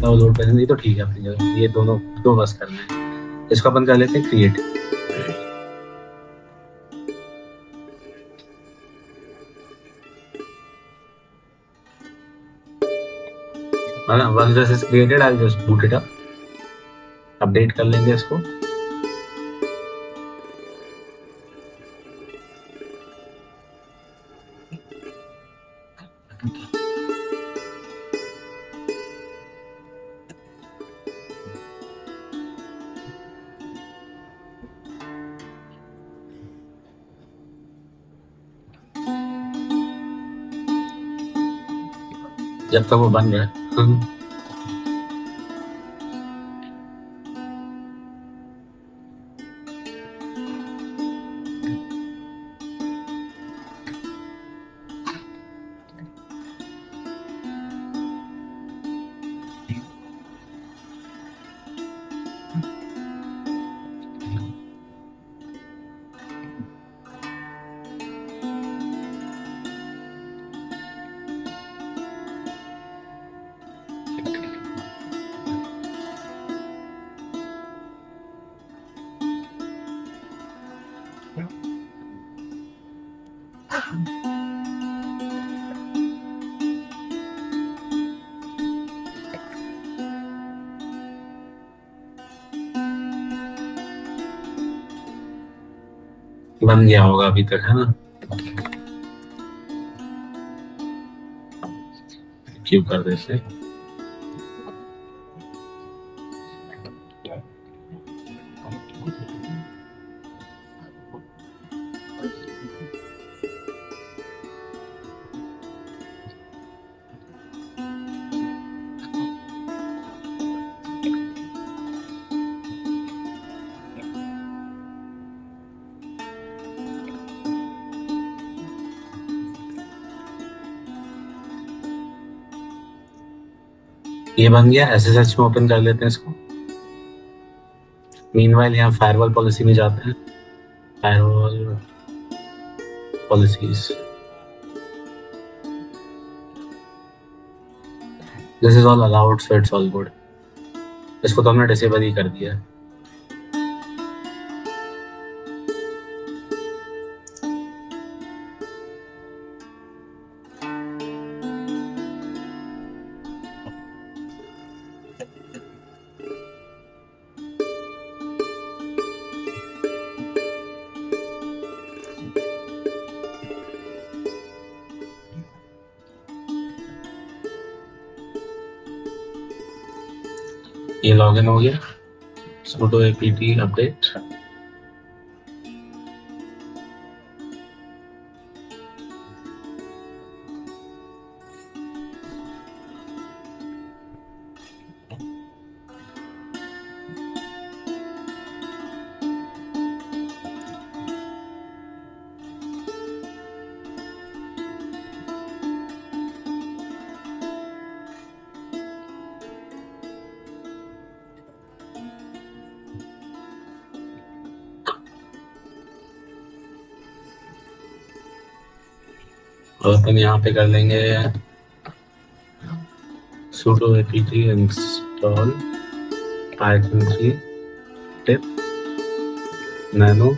Download करनी नहीं तो ठीक है अपनी जगह, ये दोनों दो बस करना है। इसको अपन कर लेते हैं create. Once this is created I just boot it up, update कर लेंगे इसको। जब तक वो बन रहा है बन गया होगा अभी तक, है ना? क्यों कर देते। ये बन गया, SSH में ओपन कर लेते हैं इसको। मीनवाइल यहाँ फायरवॉल पॉलिसी में जाते हैं, firewall policies, this is all allowed so it's all good. इसको तो हमने डिसेबल ही कर दिया है। ये लॉगिन हो गया, sudo apt अपडेट। और अपन यहाँ पे कर लेंगे sudo apt install python 3 pip nano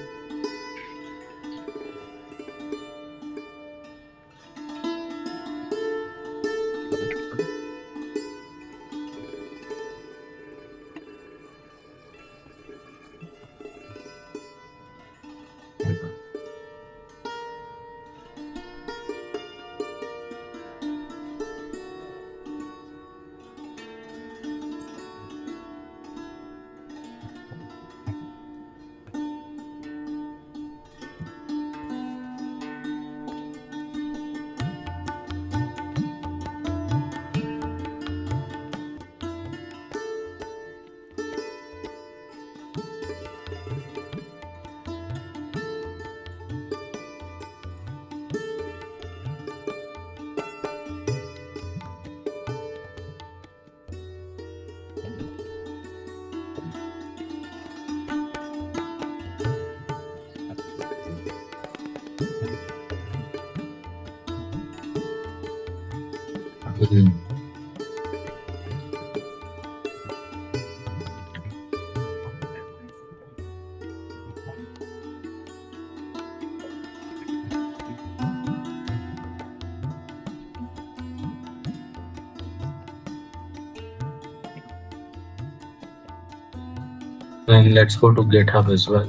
Then let's go to GitHub as well.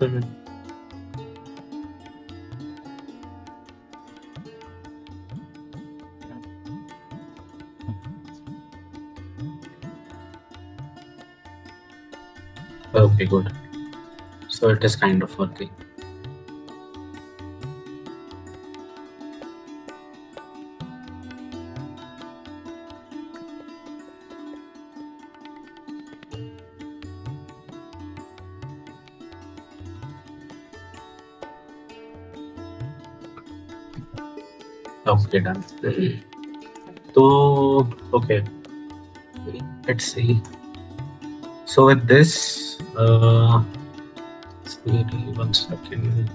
Mhm. Okay, good. So it is kind of working. Okay, done. So, okay, let's see. So with this, see, 1 second.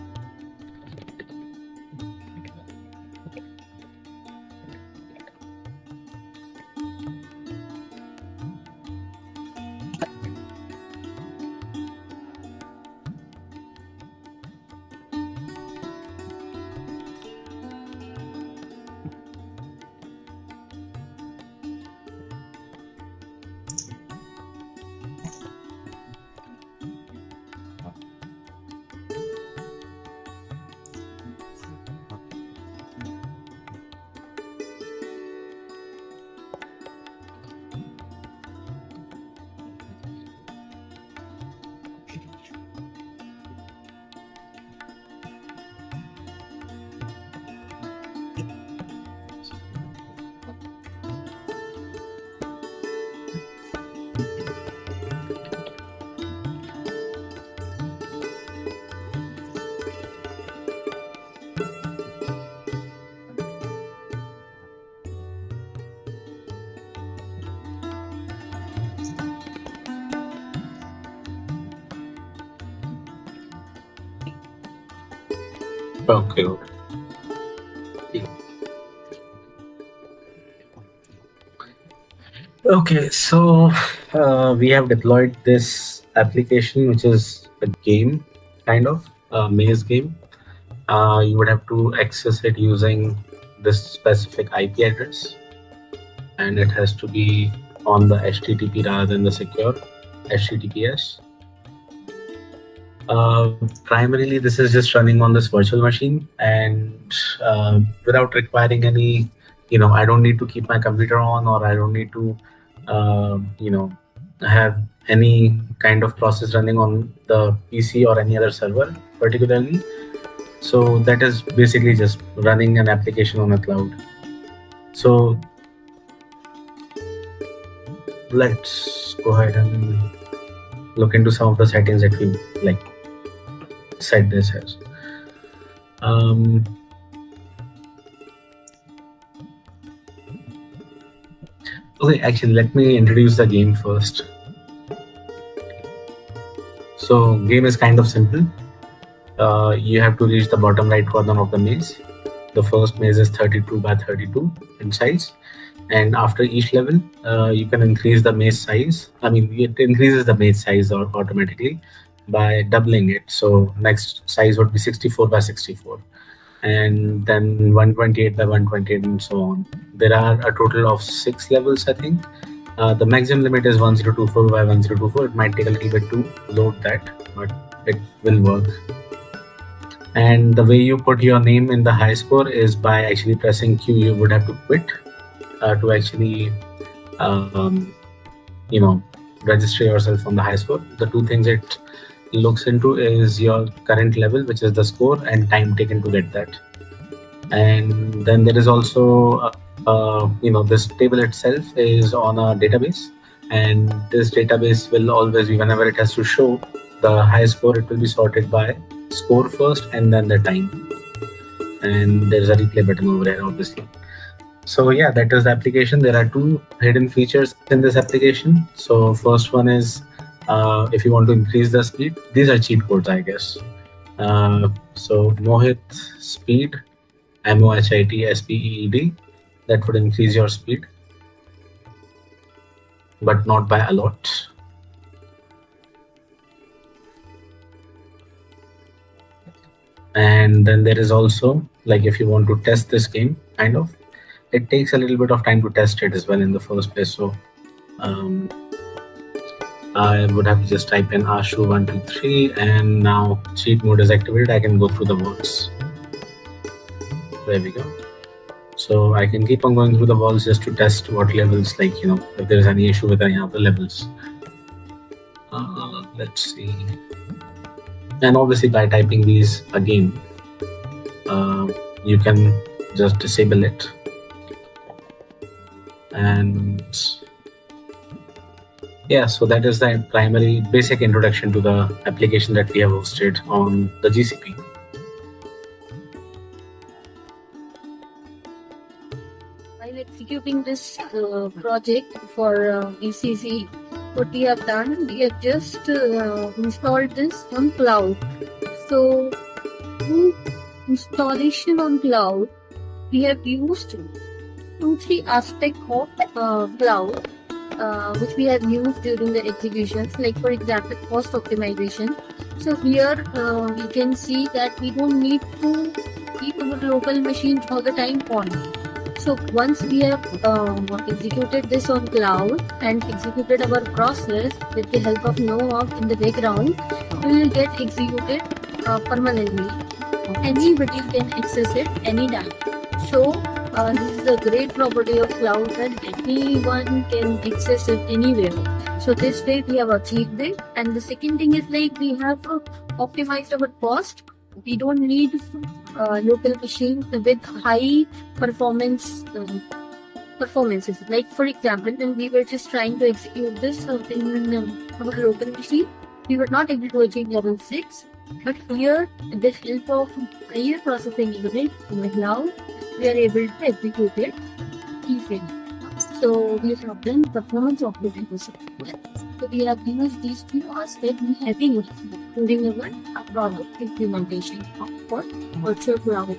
Okay. Okay, so we have deployed this application, which is a game, kind of a maze game. You would have to access it using this specific IP address, and it has to be on the HTTP rather than the secure HTTPS. Primarily, this is just running on this virtual machine, and without requiring any, I don't need to keep my computer on, or I don't need to, have any kind of process running on the PC or any other server particularly. So that is basically just running an application on a cloud. So let's go ahead and look into some of the settings that we like set this as. Okay, actually, let me introduce the game first. So game is kind of simple. You have to reach the bottom right corner of the maze. The first maze is 32 by 32 in size, and after each level, you can increase the maze size. I mean, it increases the maze size automatically by doubling it. So next size would be 64 by 64, and then 128 by 128, and so on. There are a total of 6 levels, I think. The maximum limit is 1024 by 1024. It might take a little bit to load that, but it will work. And the way you put your name in the high score is by actually pressing Q. You would have to quit to actually, register yourself on the high score. The two things it looks into is your current level, which is the score, and time taken to get that. And then there is also this table itself is on a database, and this database will always be, whenever it has to show the high score, it will be sorted by score first and then the time. And there's a replay button over here, obviously. So yeah, that is the application. There are two hidden features in this application. So first one is if you want to increase the speed, these are cheat codes, I guess. So Mohit speed, MOHIT SPEED, that would increase your speed, but not by a lot. And then there is also, like, if you want to test this game, kind of, it takes a little bit of time to test it as well in the first place. So I would have to just type in Ashu123, and now cheat mode is activated. I can go through the walls. There we go. So I can keep on going through the walls just to test what levels, like, if there's any issue with any other levels. Let's see. And obviously by typing these again, you can just disable it. And yeah, so that is the primary basic introduction to the application that we have hosted on the GCP. While executing this project for ECC, what we have done, we have just installed this on cloud. So to installation on cloud, we have used 2-3 aspects of cloud which we have used during the executions, like for example cost optimization. So here we can see that we don't need to keep our local machine all the time on. So once we have executed this on cloud and executed our process with the help of NoOp in the background, we will get executed permanently. Anybody can access it anytime. So this is a great property of cloud, that anyone can access it anywhere. So this way we have achieved it. And the second thing is, like, we have optimized our cost. We don't need local machines with high performances. Like for example, when we were just trying to execute this in our local machine, we were not able to achieve level 6. But here, with the help of higher processing unit in the cloud, we are able to execute it easily. So we have done performance optimization. So we have used these two aspects in having during our product implementation for virtual cloud.